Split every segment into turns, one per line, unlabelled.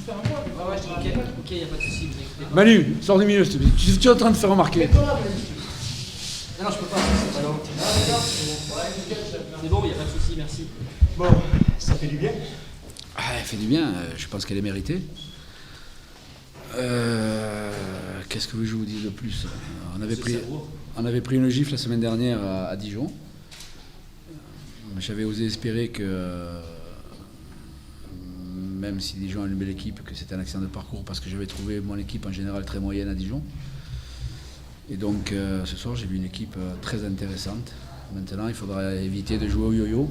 Ok, y a pas de souci, vous inquiétez pas.
Manu, sors du milieu, s'il te plaît. Tu es en train de te faire remarquer.
Non, je peux pas, c'est pas long. C'est bon, y a pas de souci, merci.
Bon, ça fait du bien.
Ah, elle fait du bien, je pense qu'elle est méritée. Qu'est-ce que je vous dis de plus? On avait pris une gifle la semaine dernière à Dijon. J'avais osé espérer que, même si Dijon a une belle équipe, que c'était un accident de parcours, parce que j'avais trouvé mon équipe en général très moyenne à Dijon. Et donc ce soir j'ai vu une équipe très intéressante. Maintenant il faudra éviter de jouer au yo-yo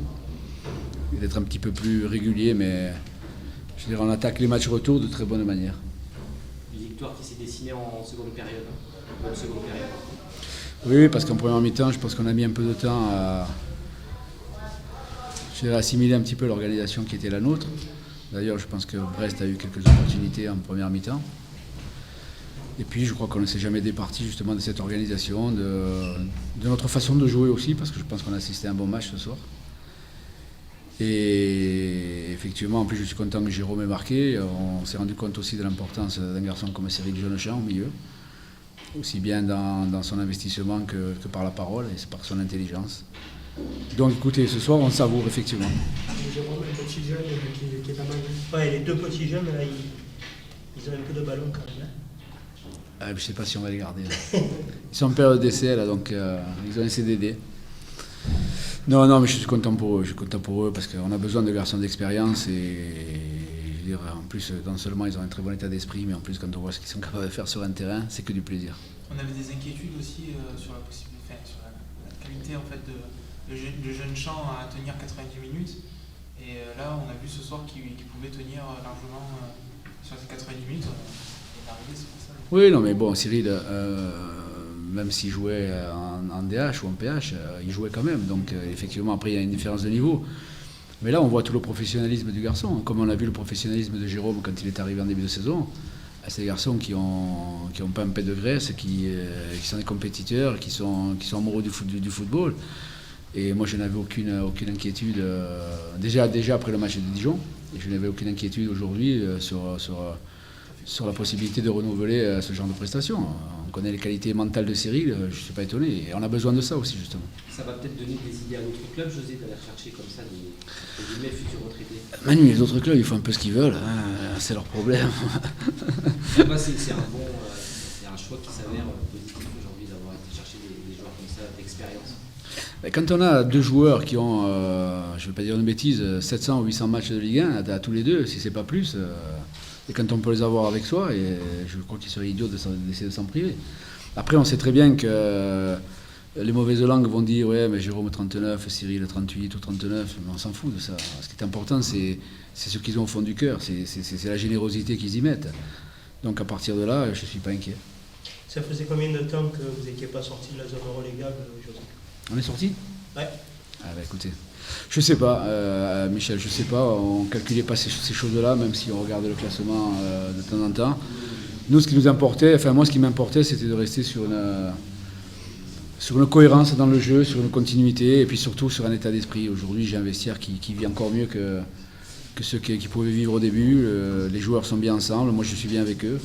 et d'être un petit peu plus régulier, mais je dirais on attaque les matchs retour de très bonne manière.
Une victoire qui s'est dessinée en seconde période. Bonne seconde période.
Oui, parce qu'en première mi-temps, je pense qu'on a mis un peu de temps à assimiler un petit peu l'organisation qui était la nôtre. D'ailleurs, je pense que Brest a eu quelques opportunités en première mi-temps. Et puis, je crois qu'on ne s'est jamais départi justement de cette organisation, de notre façon de jouer aussi, parce que je pense qu'on a assisté à un bon match ce soir. Et effectivement, en plus, je suis content que Jérôme ait marqué. On s'est rendu compte aussi de l'importance d'un garçon comme Cyril Jonechamp au milieu, aussi bien dans son investissement que par la parole et par son intelligence. Donc écoutez, ce soir on savoure effectivement.
Jérôme, le petit jeune qui est pas mal. Ouais, les deux petits jeunes, là, ils ont un peu de ballon quand même.
Je ne sais pas si on va les garder. Là. Ils sont en période d'essai, là, donc ils ont un CDD. Non, mais je suis content pour eux, parce qu'on a besoin de garçons d'expérience et je veux dire, en plus, non seulement ils ont un très bon état d'esprit, mais en plus quand on voit ce qu'ils sont capables de faire sur un terrain, c'est que du plaisir.
On avait des inquiétudes aussi sur la possibilité, sur la qualité en fait de Jonechamp à tenir 90 minutes. Et là, on a vu ce soir qu'il pouvait tenir largement sur ces 90 minutes. Et d'arriver, c'est pour ça.
Oui, non, mais bon, Cyril, même s'il jouait en DH ou en PH, il jouait quand même. Donc, effectivement, après, il y a une différence de niveau. Mais là, on voit tout le professionnalisme du garçon. Comme on a vu le professionnalisme de Jérôme quand il est arrivé en début de saison. C'est des garçons qui ont pas un pet de graisse, qui sont des compétiteurs, qui sont amoureux du football. Et moi, je n'avais aucune inquiétude, déjà après le match de Dijon, et je n'avais aucune inquiétude aujourd'hui sur la possibilité de renouveler ce genre de prestations. On connaît les qualités mentales de Cyril, je ne suis pas étonné, et on a besoin de ça aussi, justement.
Ça va peut-être donner des idées à d'autres clubs, José, d'aller chercher comme ça des futurs retraités.
Manu, les autres clubs, ils font un peu ce qu'ils veulent, hein, c'est leur problème.
C'est un choix qui s'avère positif aujourd'hui d'avoir été chercher des joueurs comme ça d'expérience.
Quand on a deux joueurs qui ont, je ne vais pas dire une bêtise, 700 ou 800 matchs de Ligue 1, à tous les deux, si c'est pas plus, et quand on peut les avoir avec soi, et je crois qu'il serait idiot d'essayer de s'en priver. Après, on sait très bien que les mauvaises langues vont dire « ouais, mais Jérôme 39, Cyril 38 ou 39 », mais on s'en fout de ça. Ce qui est important, c'est ce qu'ils ont au fond du cœur, c'est la générosité qu'ils y mettent. Donc à partir de là, je ne suis pas inquiet.
Ça faisait combien de temps que vous n'étiez pas sorti de la zone relégable, José?
On est sorti ?
Ouais.
Ah bah écoutez, je sais pas, Michel, je sais pas, on calculait pas ces choses-là, même si on regarde le classement de temps en temps. Nous, ce qui nous importait, enfin moi, ce qui m'importait, c'était de rester sur une cohérence dans le jeu, sur une continuité, et puis surtout sur un état d'esprit. Aujourd'hui, j'ai un vestiaire qui vit encore mieux que ceux qui pouvaient vivre au début. Les joueurs sont bien ensemble, moi je suis bien avec eux.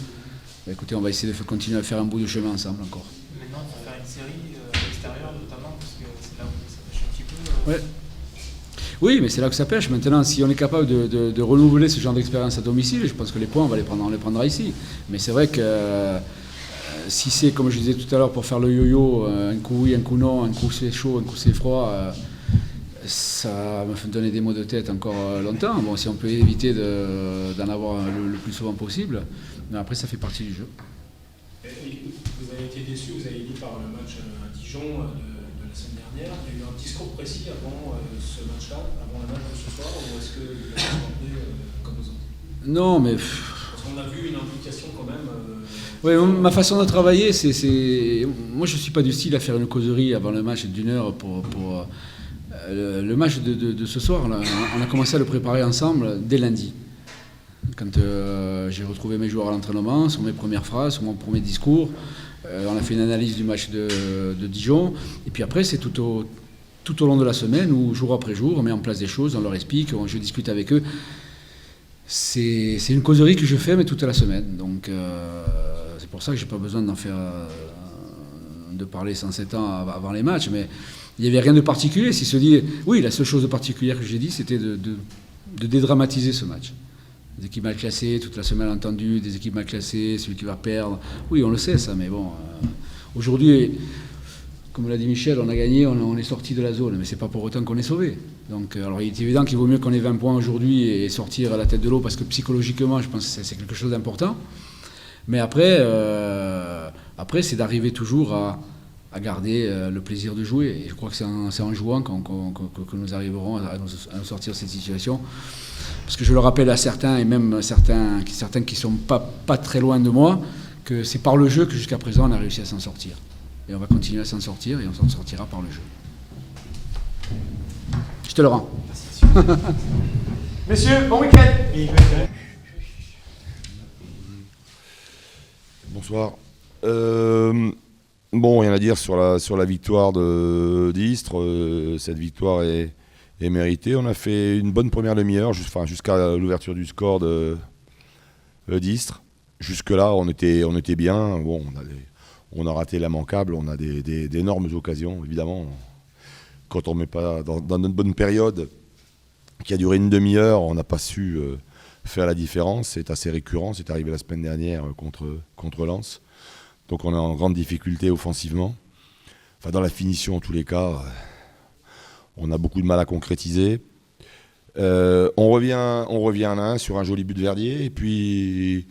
Bah, écoutez, on va essayer de continuer à faire un bout de chemin ensemble encore.
Maintenant, il faut faire une série à l'extérieur notamment, parce que c'est là où ça pêche un petit peu.
Ouais. Oui, mais c'est là que ça pêche. Maintenant, si on est capable de renouveler ce genre d'expérience à domicile, je pense que les points, on les prendra ici. Mais c'est vrai que si c'est, comme je disais tout à l'heure, pour faire le yo-yo, un coup oui, un coup non, un coup c'est chaud, un coup c'est froid, ça me fait donner des maux de tête encore longtemps. Bon, si on peut éviter d'en avoir le plus souvent possible, mais après, ça fait partie du jeu.
Vous avez été déçu, vous avez dit par le match à Dijon de la semaine dernière. Il y a eu un discours précis avant ce match-là, avant le match de ce soir, ou est-ce que vous l'avez abordé comme aux autres?
Non, mais...
Parce qu'on a vu une implication quand même...
Oui, ma façon de travailler, c'est... Moi, je ne suis pas du style à faire une causerie avant le match d'une heure pour le match de ce soir. Là, on a commencé à le préparer ensemble dès lundi. Quand j'ai retrouvé mes joueurs à l'entraînement, sur mes premières phrases, sur mon premier discours, on a fait une analyse du match de Dijon. Et puis après, c'est tout au long de la semaine où, jour après jour, on met en place des choses, on leur explique, je discute avec eux. c'est une causerie que je fais, mais toute la semaine. Donc, c'est pour ça que j'ai pas besoin d'en faire, de parler 107 ans avant les matchs. Mais il n'y avait rien de particulier. S'il se dit, oui, la seule chose de particulière que j'ai dit, c'était de dédramatiser ce match. Des équipes mal classées, toute la semaine entendu, des équipes mal classées, celui qui va perdre. Oui, on le sait ça, mais bon. Aujourd'hui, comme l'a dit Michel, on a gagné, on est sorti de la zone, mais c'est pas pour autant qu'on est sauvé. Donc, alors il est évident qu'il vaut mieux qu'on ait 20 points aujourd'hui et sortir à la tête de l'eau, parce que psychologiquement, je pense que c'est quelque chose d'important. Mais après, c'est d'arriver toujours à garder le plaisir de jouer. Et je crois que c'est en jouant que nous arriverons à nous sortir de cette situation. Parce que je le rappelle à certains, et même certains qui sont pas très loin de moi, que c'est par le jeu que jusqu'à présent on a réussi à s'en sortir. Et on va continuer à s'en sortir, et on s'en sortira par le jeu. Je te le rends.
Messieurs, bon week-end.
Bonsoir. Bon, rien à dire sur la victoire d'Istres. Cette victoire est méritée. On a fait une bonne première demi-heure, jusqu'à l'ouverture du score d'Istres. Jusque-là, on était bien. Bon, on a raté l'immanquable. On a d'énormes occasions, évidemment. Quand on ne met pas dans notre bonne période, qui a duré une demi-heure, on n'a pas su faire la différence. C'est assez récurrent. C'est arrivé la semaine dernière contre Lens. Donc on est en grande difficulté offensivement. Enfin, dans la finition, en tous les cas, on a beaucoup de mal à concrétiser. On revient à l'un sur un joli but de Verdier. Et puis,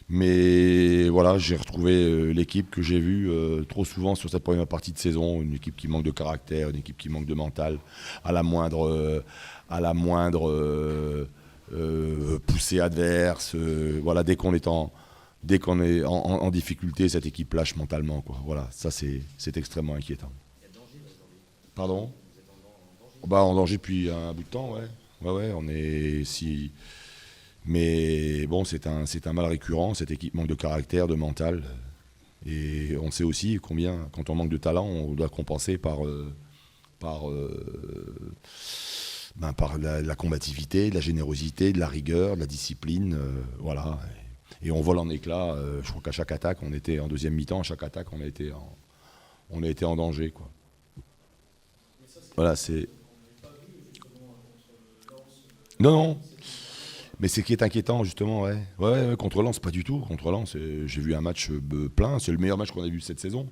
mais voilà, j'ai retrouvé l'équipe que j'ai vue trop souvent sur cette première partie de saison. Une équipe qui manque de caractère, une équipe qui manque de mental. À la moindre poussée adverse. Voilà, dès qu'on est en difficulté, cette équipe lâche mentalement, quoi. Voilà, ça c'est extrêmement inquiétant. Pardon ? En danger depuis un bout de temps, ouais. Ouais, on est si. Mais bon, c'est un mal récurrent. Cette équipe manque de caractère, de mental, et on sait aussi combien, quand on manque de talent, on doit compenser par la combativité, de la générosité, de la rigueur, de la discipline, voilà. Et on vole en éclats. Je crois qu'à chaque attaque, on était en deuxième mi-temps, à chaque attaque, on a été en danger, quoi. Voilà, c'est. Non. Mais c'est ce qui est inquiétant, justement, ouais. Ouais, contre Lens, pas du tout. Contre Lens, j'ai vu un match plein. C'est le meilleur match qu'on a vu cette saison.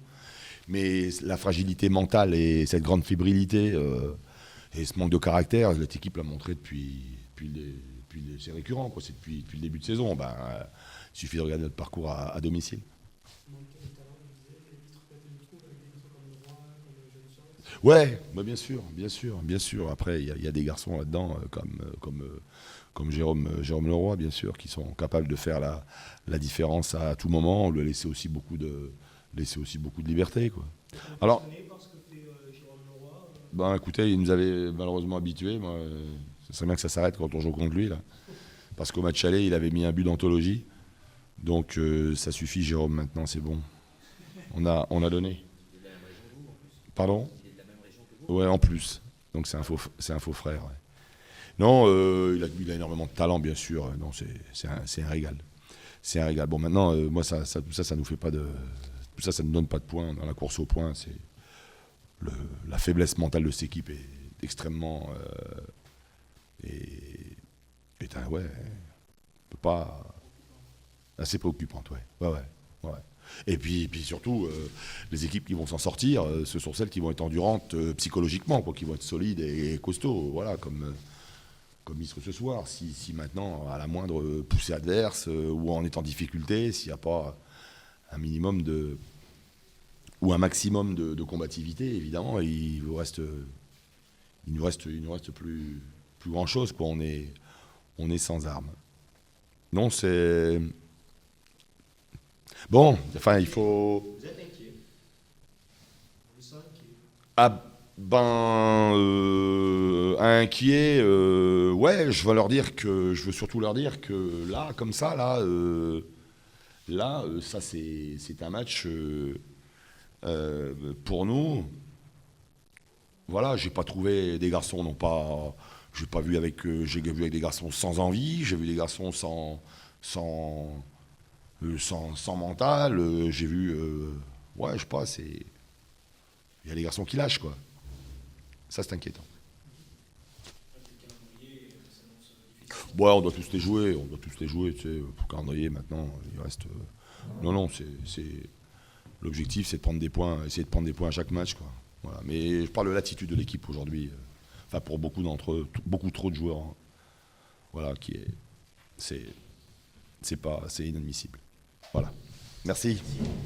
Mais la fragilité mentale et cette grande fébrilité et ce manque de caractère, cette équipe l'a montré c'est récurrent, quoi. C'est depuis le début de saison. Il suffit de regarder notre parcours à domicile. Ouais, bien sûr. Après, il y a des garçons là-dedans, comme Jérôme Leroy, bien sûr, qui sont capables de faire la différence à tout moment. On lui a laissé aussi beaucoup de liberté, quoi. Alors, écoutez, il nous avait malheureusement habitués. Moi, ce serait bien que ça s'arrête quand on joue contre lui, là. Parce qu'au match aller, il avait mis un but d'anthologie. Donc ça suffit, Jérôme, maintenant, c'est bon. On a donné. Pardon ? Ouais, en plus. Donc c'est un faux frère. Ouais. Non, il a énormément de talent, bien sûr. Non, c'est un régal. C'est un régal. Bon, maintenant, moi, tout ça, ça nous fait pas de. Tout ça, ça ne donne pas de points dans la course au point. C'est la faiblesse mentale de cette équipe est extrêmement assez préoccupante, ouais. Et puis surtout, les équipes qui vont s'en sortir, ce sont celles qui vont être endurantes psychologiquement, quoi, qui vont être solides et costauds, voilà, comme Istres ce soir. Si maintenant, à la moindre poussée adverse ou en étant en difficulté, s'il n'y a pas un minimum ou un maximum de combativité, évidemment, il nous reste plus grand chose, quoi. On est sans armes. Non, c'est bon. Enfin, il faut.
Vous êtes inquiet. Vous sentez
inquiet. Ouais, je veux surtout leur dire que là, comme ça, ça c'est un match pour nous. Voilà, j'ai pas trouvé, des garçons n'ont pas j'ai vu avec des garçons sans envie, j'ai vu des garçons sans mental, j'ai vu, ouais, je sais pas, il y a des garçons qui lâchent, quoi. Ça, c'est inquiétant. Ouais, on doit tous les jouer, tu sais, pour calendrier, maintenant, il reste... Non, l'objectif, c'est de prendre des points, essayer de prendre des points à chaque match, quoi. Voilà. Mais je parle de l'attitude de l'équipe aujourd'hui, enfin, pour beaucoup d'entre eux, beaucoup trop de joueurs, hein. Voilà, c'est inadmissible. Voilà. Merci.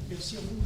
Merci à vous.